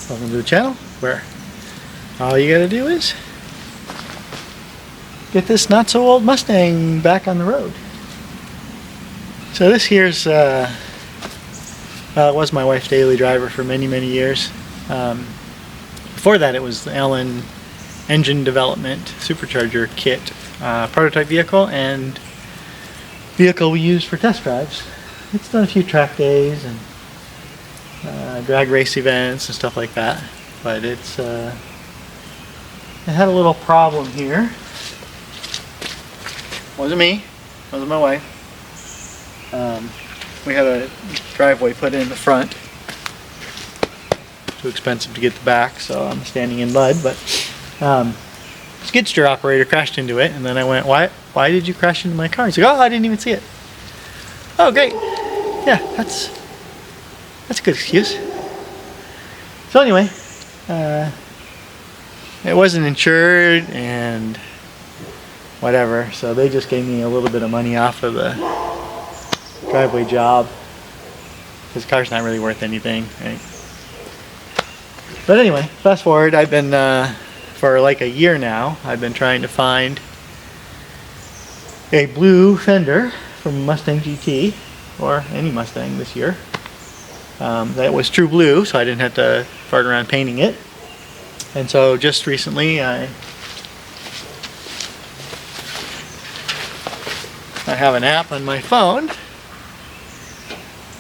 Welcome to the channel where all you gotta do is get this not so old Mustang back on the road. So this here's was my wife's daily driver for many years. Before that it was the Allen engine development supercharger kit, prototype vehicle and vehicle we used for test drives. It's done a few track days and drag race events and stuff like that, but it's it had a little problem here. Wasn't me, wasn't my wife. We had a driveway put in the front. Too expensive to get the back, so I'm standing in mud, but skid steer operator crashed into it, and then I went, why did you crash into my car? He's like, oh, I didn't even see it. Oh, great. Yeah, that's a good excuse. So anyway, it wasn't insured and whatever, so they just gave me a little bit of money off of the driveway job because the car's not really worth anything, right? But anyway, fast forward, I've been for like a year now, I've been trying to find a blue fender from Mustang GT or any Mustang this year that was true blue, so I didn't have to fart around painting it. And so just recently I have an app on my phone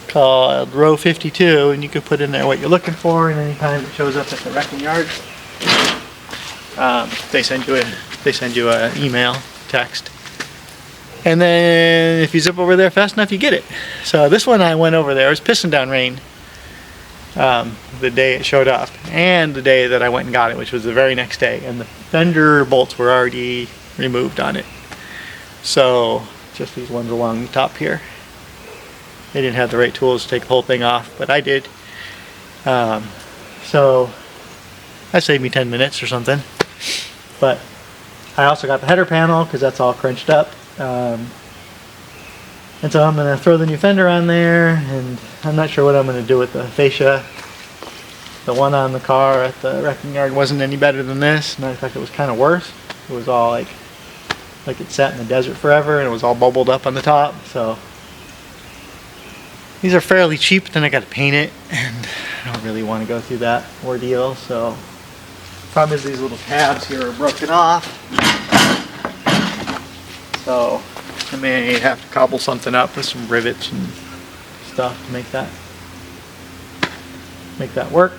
called Row 52, and you can put in there what you're looking for, and anytime it shows up at the wrecking yard, they send you an email, text, and then if you zip over there fast enough, you get it. So this one I went over there, it was pissing down rain the day it showed up, and the day that I went and got it, which was the very next day, and the fender bolts were already removed on it. So just these ones along the top here. They didn't have the right tools to take the whole thing off, but I did. So that saved me 10 minutes or something. But I also got the header panel because that's all crunched up. And so I'm going to throw the new fender on there, and I'm not sure what I'm going to do with the fascia. The one on the car at the wrecking yard wasn't any better than this. Matter of fact, it was kind of worse. It was all like it sat in the desert forever, and it was all bubbled up on the top. So these are fairly cheap, then I got to paint it, and I don't really want to go through that ordeal. So problem is these little tabs here are broken off, so I may have to cobble something up with some rivets and stuff to make that work.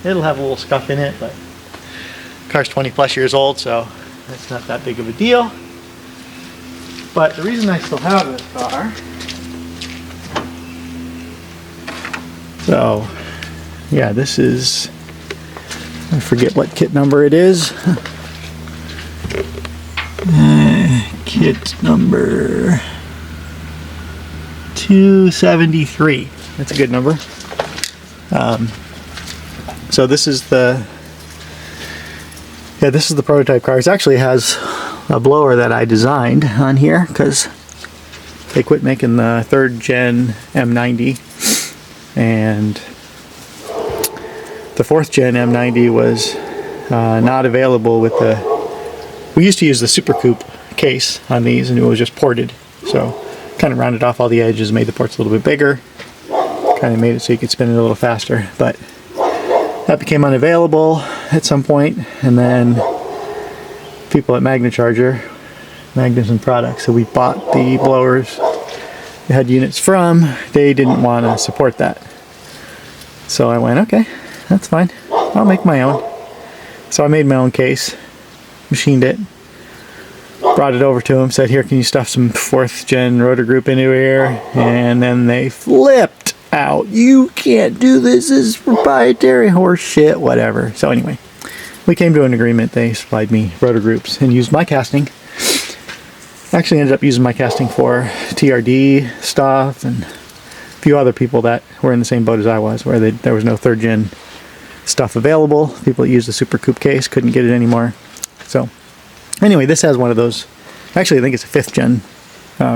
It'll have a little scuff in it, but the car's 20 plus years old, so it's not that big of a deal. But the reason I still have this car, so yeah, this is, I forget what kit number it is. Kit number 273. That's a good number. So this is the prototype car. It actually has a blower that I designed on here because they quit making the 3rd gen M90, and the 4th gen M90 was not available with the, we used to use the Super Coupe case on these, and it was just ported, so kind of rounded off all the edges, made the ports a little bit bigger, kind of made it so you could spin it a little faster. But that became unavailable at some point, and then people at Magnuson Products, so we bought the blowers they had units from, they didn't want to support that. So I went, okay, that's fine, I'll make my own. So I made my own case, machined it, brought it over to them, said, here, can you stuff some 4th gen rotor group into here? And then they flipped out. You can't do this, this is proprietary, horse shit, whatever. So anyway, we came to an agreement. They supplied me rotor groups and used my casting. Actually ended up using my casting for TRD stuff and a few other people that were in the same boat as I was, where there was no 3rd gen stuff available. People that used the Super Coupe case couldn't get it anymore. So anyway, this has one of those. Actually, I think it's a 5th gen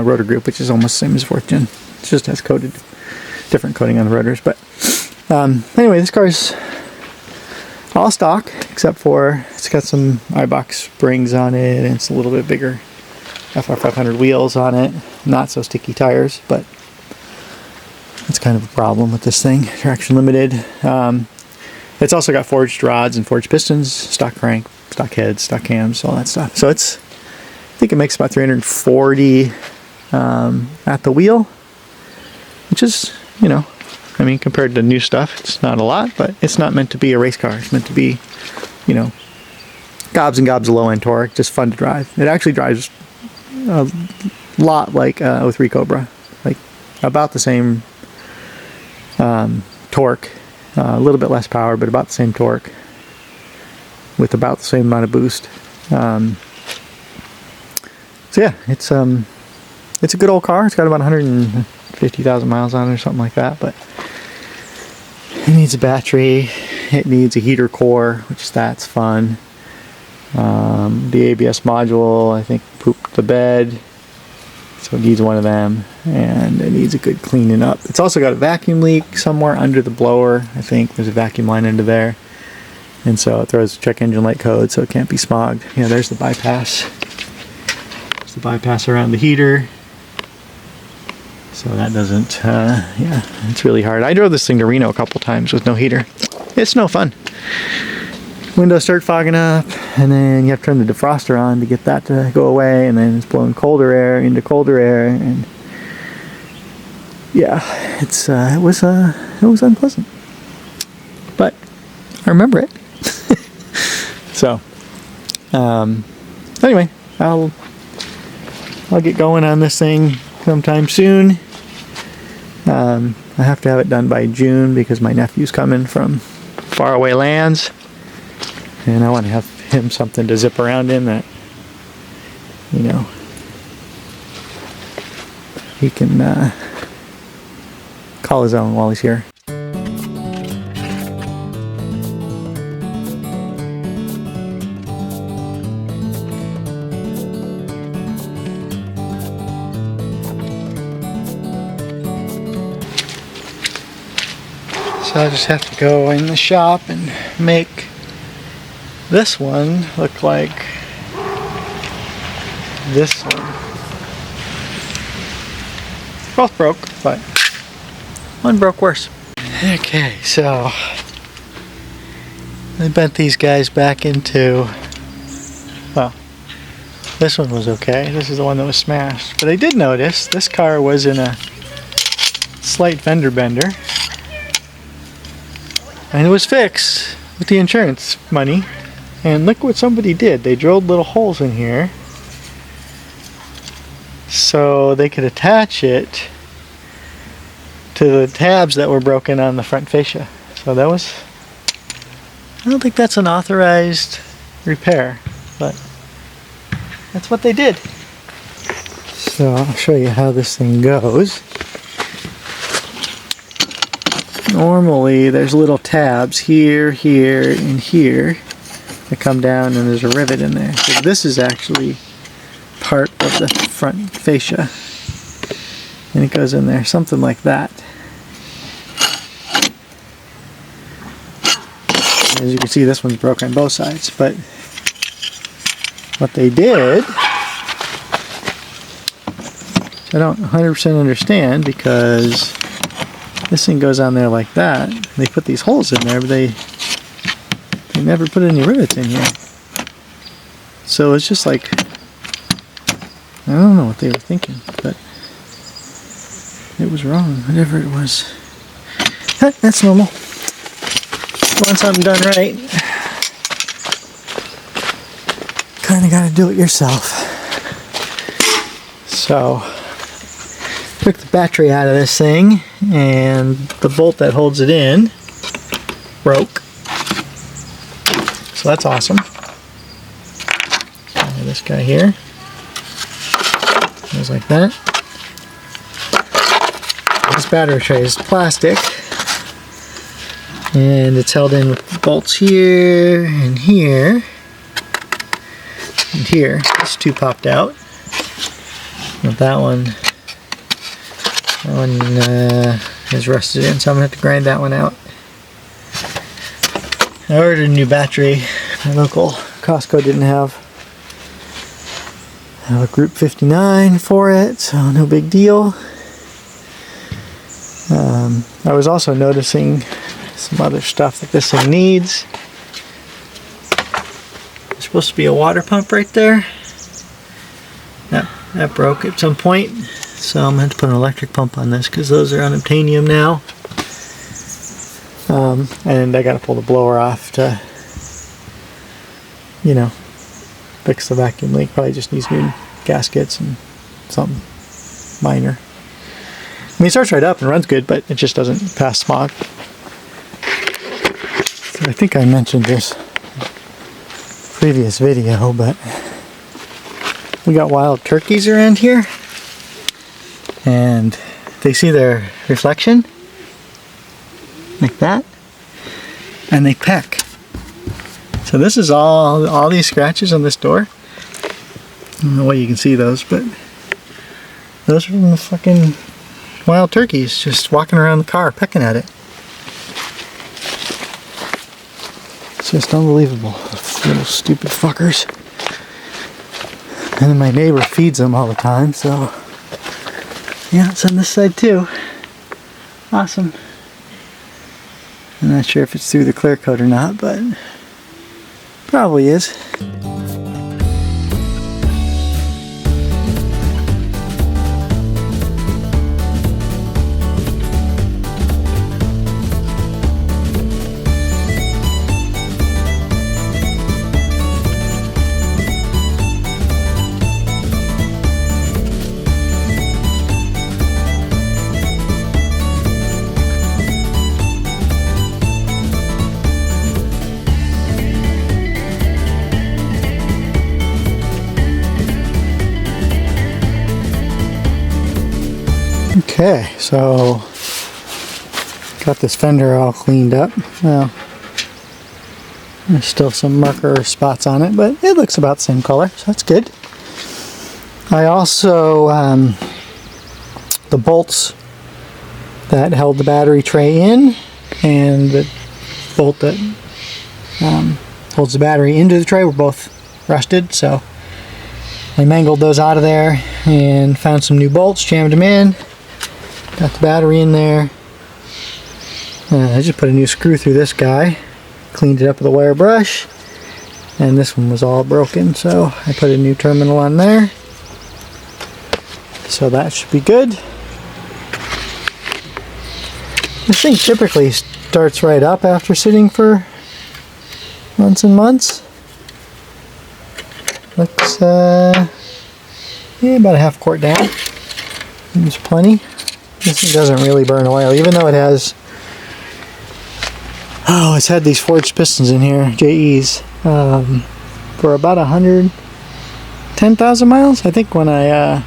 rotor group, which is almost the same as 4th gen. It just has different coating on the rotors. But anyway, this car's All stock, except for it's got some Eibach springs on it, and it's a little bit bigger FR500 wheels on it. Not so sticky tires, but that's kind of a problem with this thing. Traction limited. It's also got forged rods and forged pistons, stock crank, stock heads, stock cams, all that stuff. So it's, I think it makes about 340 at the wheel, which is, you know, I mean, compared to new stuff, it's not a lot, but it's not meant to be a race car. It's meant to be, you know, gobs and gobs of low-end torque, just fun to drive. It actually drives a lot like 03 Cobra, like about the same torque, a little bit less power, but about the same torque with about the same amount of boost. So yeah, it's a good old car. It's got about 150,000 miles on it or something like that, but it needs a battery. It needs a heater core, which that's fun. The ABS module, I think, pooped the bed, so it needs one of them, and it needs a good cleaning up. It's also got a vacuum leak somewhere under the blower. I think there's a vacuum line under there, and so it throws check engine light code, so it can't be smogged. Yeah, there's the bypass. There's the bypass around the heater. So that doesn't, yeah, it's really hard. I drove this thing to Reno a couple times with no heater. It's no fun. Windows start fogging up, and then you have to turn the defroster on to get that to go away, and then it's blowing colder air into colder air, and yeah, it's it was unpleasant. But I remember it. So anyway, I'll get going on this thing sometime soon. I have to have it done by June because my nephew's coming from faraway lands, and I want to have him something to zip around in that, you know, he can call his own while he's here. So I just have to go in the shop and make this one look like this one. Both broke, but one broke worse. Okay, so I bent these guys back into, well, this one was okay. This is the one that was smashed. But I did notice this car was in a slight fender bender. And it was fixed with the insurance money. And look what somebody did. They drilled little holes in here so they could attach it to the tabs that were broken on the front fascia. So that was, I don't think that's an authorized repair, but that's what they did. So I'll show you how this thing goes. Normally there's little tabs here, here, and here that come down, and there's a rivet in there. So this is actually part of the front fascia, and it goes in there, something like that. As you can see, this one's broken on both sides, but what they did, I don't 100% understand, because this thing goes on there like that. They put these holes in there, but they never put any rivets in here. So it's just like, I don't know what they were thinking, but it was wrong, whatever it was. That's normal. You want something done right, kind of got to do it yourself. So took the battery out of this thing, and the bolt that holds it in broke. So that's awesome. This guy here goes like that. This battery tray is plastic, and it's held in with bolts here and here and here. These two popped out. But that one is rusted in, so I'm going to have to grind that one out. I ordered a new battery. My local Costco didn't have a Group 59 for it, so no big deal. I was also noticing some other stuff that this thing needs. There's supposed to be a water pump right there. That broke at some point, so I'm going to put an electric pump on this because those are unobtainium now. And I got to pull the blower off to, you know, fix the vacuum leak. Probably just needs new gaskets and something minor. I mean, it starts right up and runs good, but it just doesn't pass smog. So I think I mentioned this previous video, but we got wild turkeys around here, and they see their reflection like that, and they peck. So this is all these scratches on this door. I don't know why you can see those, but those are from the fucking wild turkeys just walking around the car pecking at it. It's just unbelievable, little stupid fuckers. And then my neighbor feeds them all the time, so yeah, it's on this side too. Awesome. I'm not sure if it's through the clear coat or not, but probably is. Okay, so got this fender all cleaned up. Well, there's still some marker spots on it, but it looks about the same color, so that's good. I also, the bolts that held the battery tray in and the bolt that holds the battery into the tray were both rusted, so I mangled those out of there and found some new bolts, jammed them in. Got the battery in there. I just put a new screw through this guy, cleaned it up with a wire brush, and this one was all broken, so I put a new terminal on there. So that should be good. This thing typically starts right up after sitting for months and months. Looks yeah, about a half quart down. There's plenty. This thing doesn't really burn oil, even though it has, it's had these forged pistons in here, JEs, for about 110,000 miles. I think when I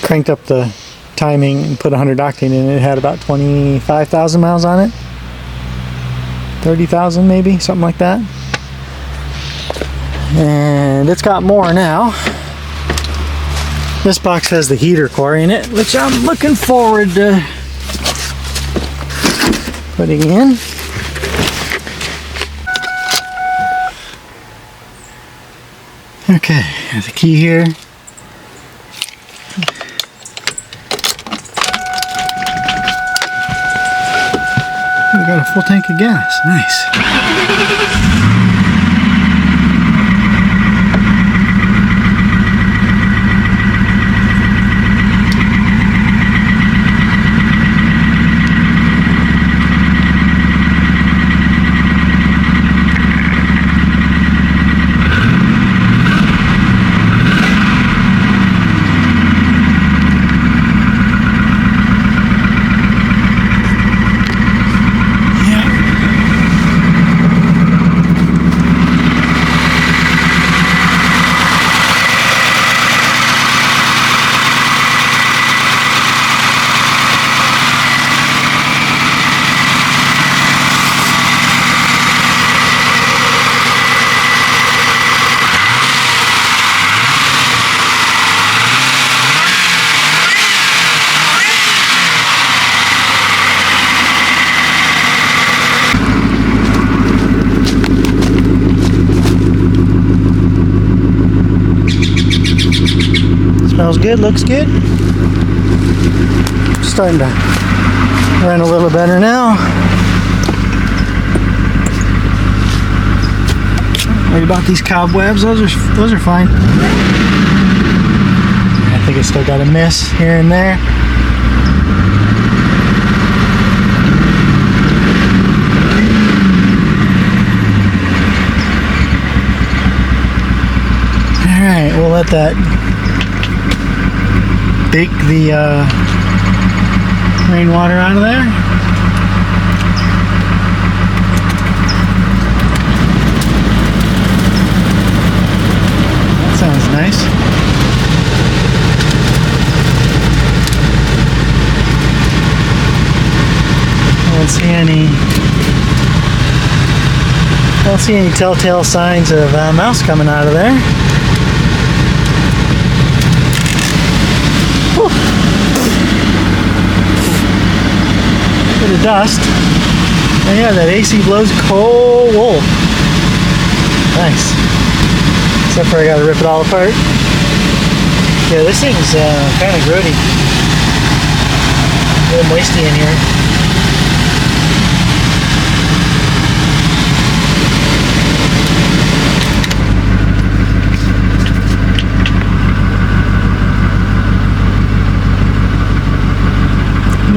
cranked up the timing and put 100 octane in it, it had about 25,000 miles on it. 30,000 maybe, something like that. And it's got more now. This box has the heater core in it, which I'm looking forward to putting in. Okay, there's a key here. We got a full tank of gas. Nice. Smells good, looks good. Starting to run a little better now. Worried about these cobwebs, those are fine. I think I still got a miss here and there. Alright, we'll let that bake the rainwater out of there. That sounds nice. I don't see any telltale signs of mouse coming out of there. Whew. Bit of dust. And yeah, that AC blows cold wool. Nice. Except for I gotta rip it all apart. Yeah, this thing's kind of grody. A little moisty in here.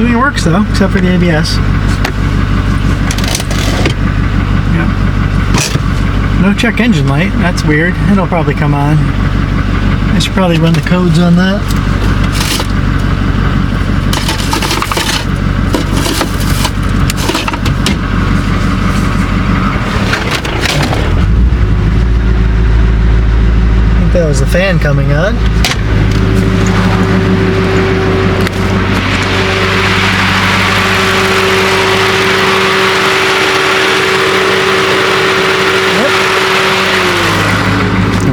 It works though, except for the ABS. Yep. No check engine light, that's weird. It'll probably come on. I should probably run the codes on that. I think that was the fan coming on.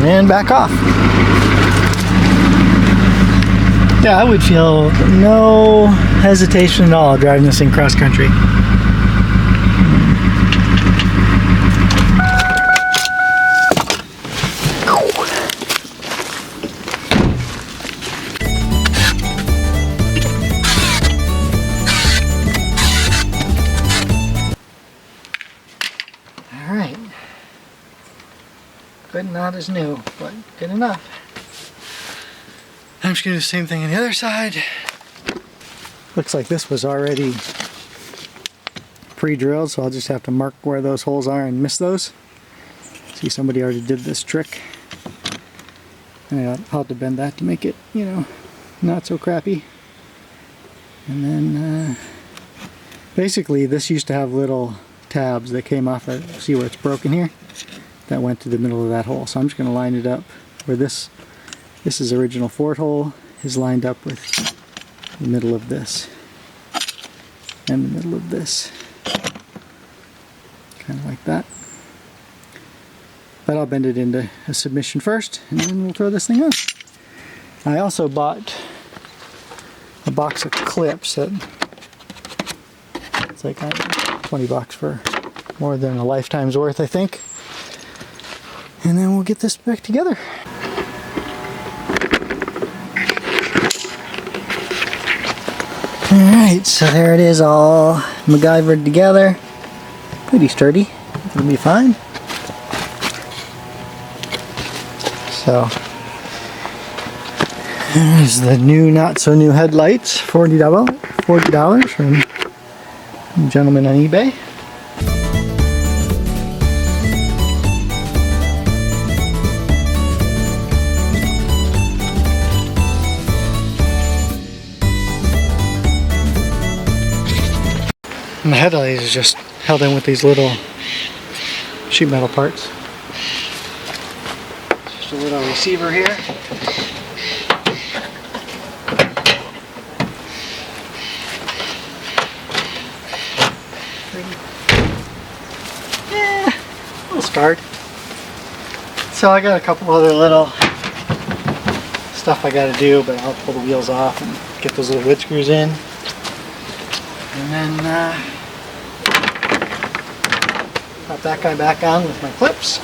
And back off. Yeah, I would feel no hesitation at all driving this thing cross country. All right. Good, not as new, but good enough. I'm just going to do the same thing on the other side. Looks like this was already pre-drilled, so I'll just have to mark where those holes are and miss those. See, somebody already did this trick. And I'll have to bend that to make it, you know, not so crappy. And then, basically this used to have little tabs that came off it. See where it's broken here? That went to the middle of that hole. So I'm just going to line it up where this is original Ford hole is lined up with the middle of this and the middle of this. Kind of like that. But I'll bend it into a submission first and then we'll throw this thing on. I also bought a box of clips that it's like $20 for more than a lifetime's worth, I think. And then we'll get this back together. Alright, so there it is, all MacGyvered together. Pretty sturdy. It'll be fine. So, there's the new, not so new headlights. $40 from a gentleman on eBay. And the headlight is just held in with these little sheet metal parts. Just a little receiver here. Yeah, a little scarred. So I got a couple other little stuff I gotta do, but I'll pull the wheels off and get those little wood screws in. And then put that guy back on with my clips.